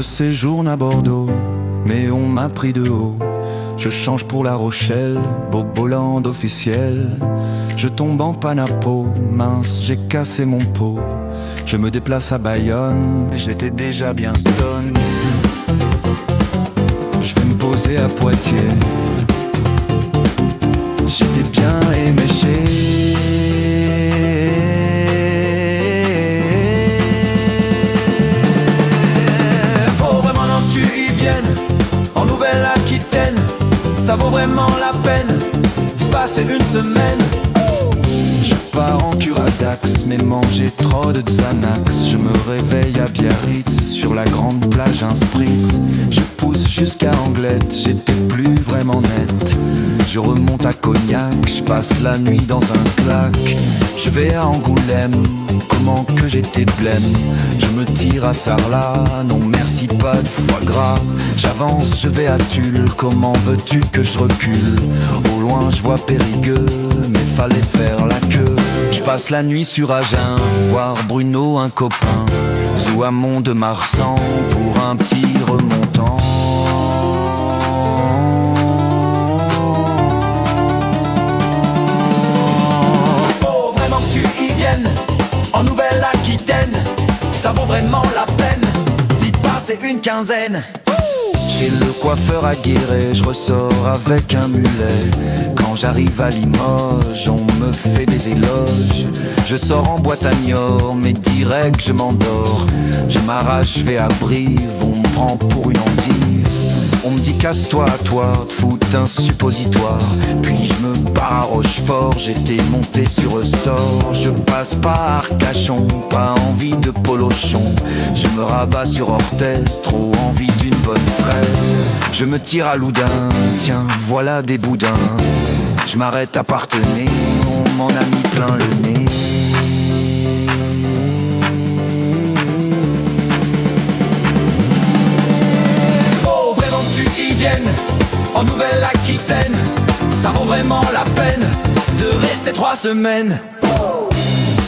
Je séjourne à Bordeaux, mais on m'a pris de haut. Je change pour La Rochelle, Boboland officiel. Je tombe en panne à peau, mince, j'ai cassé mon pot. Je me déplace à Bayonne, j'étais déjà bien stone. Je vais me poser à Poitiers, j'étais bien éméché. Faut vraiment que tu y viennes, en Nouvelle-Aquitaine. Ça vaut vraiment la peine d'y passer une semaine. Je pars en Curadax, mais manger trop de Xanax. Je me réveille à Biarritz, sur la grande plage un spritz. Je pousse jusqu'à Anglette, j'étais plus vraiment net. Je remonte à Cognac, je passe la nuit dans un claque. Je vais à Angoulême, comment que j'étais blême. Je me tire à Sarlat, non merci pas de foie gras. J'avance, je vais à Tulle, comment veux-tu que je recule? Au loin je vois Périgueux, mais fallait faire la queue. Je passe la nuit sur Agen, voir Bruno un copain. Zouamont de Marsan pour un petit remontant. Faut vraiment que tu y viennes, en Nouvelle-Aquitaine. Ça vaut vraiment la peine d'y passer une quinzaine. Chez le coiffeur à Guéret, je ressors avec un mulet. Quand j'arrive à Limoges, on me fait des éloges. Je sors en boîte à Niort, mais direct je m'endors. Je m'arrache, je vais à Brive, on me prend pour une endive. On me dit casse-toi à toi, te fout un suppositoire. Puis je me barre à Rochefort, j'étais monté sur ressort. Je passe par Arcachon, pas envie de polochon. Je me rabats sur Orthez, trop envie d'une bonne fraise. Je me tire à Loudun, tiens voilà des boudins. Je m'arrête à Parthenay, on m'en a mis plein le nez. En Nouvelle-Aquitaine, ça vaut vraiment la peine de rester 3 semaines.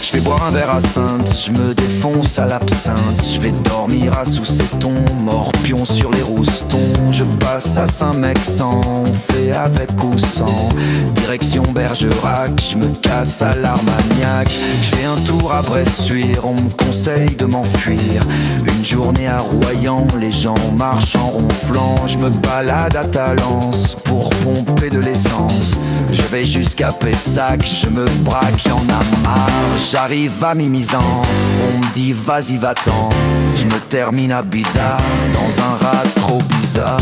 Je vais boire un verre à Sainte, je me défonce à l'absinthe. Je vais dormir à Sous-Séton, morpion sur les roustons. Je passe à Saint-Mexan, on fait avec ou sans. Direction Bergerac, je me casse à l'Armagnac. Je fais un tour à Bressuire, on me conseille de m'enfuir. Une journée à Royan, les gens marchent en ronflant. Je me balade à Talence pour pomper de l'essence. Je vais jusqu'à Pessac, je me braque, y'en a marre. J'arrive à Mimizan, on me dit vas-y va-t'en. Je me termine à Bidart, dans un rat trop bizarre.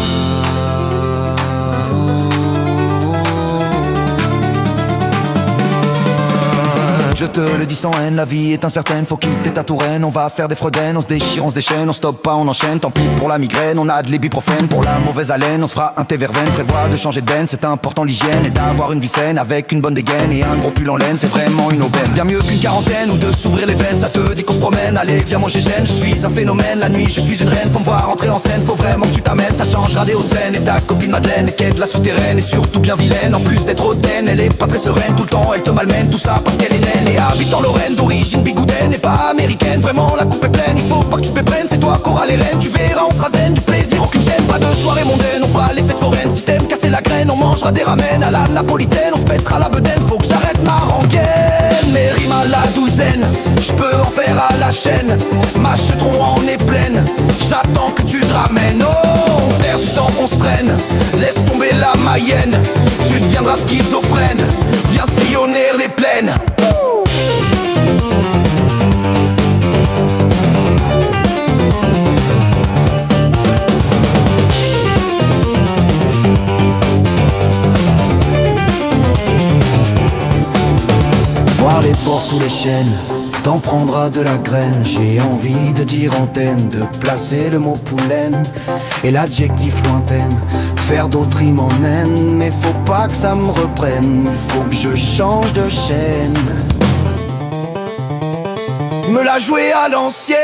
Je te le dis sans haine, la vie est incertaine, faut quitter ta Touraine. On va faire des fredaines, on se déchire, on se déchaîne, on stoppe pas, on enchaîne. Tant pis pour la migraine, on a de l'ibuprofène. Pour la mauvaise haleine, on se fera un thé verveine. Prévoit de changer de benne, c'est important l'hygiène. Et d'avoir une vie saine avec une bonne dégaine et un gros pull en laine, c'est vraiment une aubaine. Bien mieux qu'une quarantaine ou de s'ouvrir les veines. Ça te dit qu'on se promène, allez viens manger gêne. Je suis un phénomène, la nuit je suis une reine. Faut me voir entrer en scène, faut vraiment que tu t'amènes. Ça changera des Hauts-de-Seine et ta copine Madeleine est quête de la souterraine et surtout bien vilaine. En plus d'être hautaine, elle est pas très sereine. Tout le temps elle te malmène, tout ça parce qu'elle est naine et habite en Lorraine. D'origine bigoudaine et pas américaine. Vraiment la coupe est pleine, il faut pas que tu te péprennes. C'est toi qu'aura les rênes, tu verras on sera zen. Du plaisir aucune gêne, pas de soirée mondaine. On fera les fêtes foraines, si t'aimes casser la graine. On mangera des ramen à la napolitaine. On se pètera la bedaine, faut que j'arrête ma rengaine. Mes rimes à la douzaine, je peux en faire à la chaîne. Ma chetron en est pleine, j'attends que tu te ramènes. Oh, on perd du temps, on se traîne. Laisse tomber la Mayenne, tu deviendras schizophrène. Viens sillonner les plaines. Voir les porcs sous les chaînes, t'en prendras de la graine. J'ai envie de dire antenne, de placer le mot poulaine et l'adjectif lointaine. Faire d'autres rimes en haine, mais faut pas que ça me reprenne. Il faut que je change de chaîne, me la jouer à l'ancienne.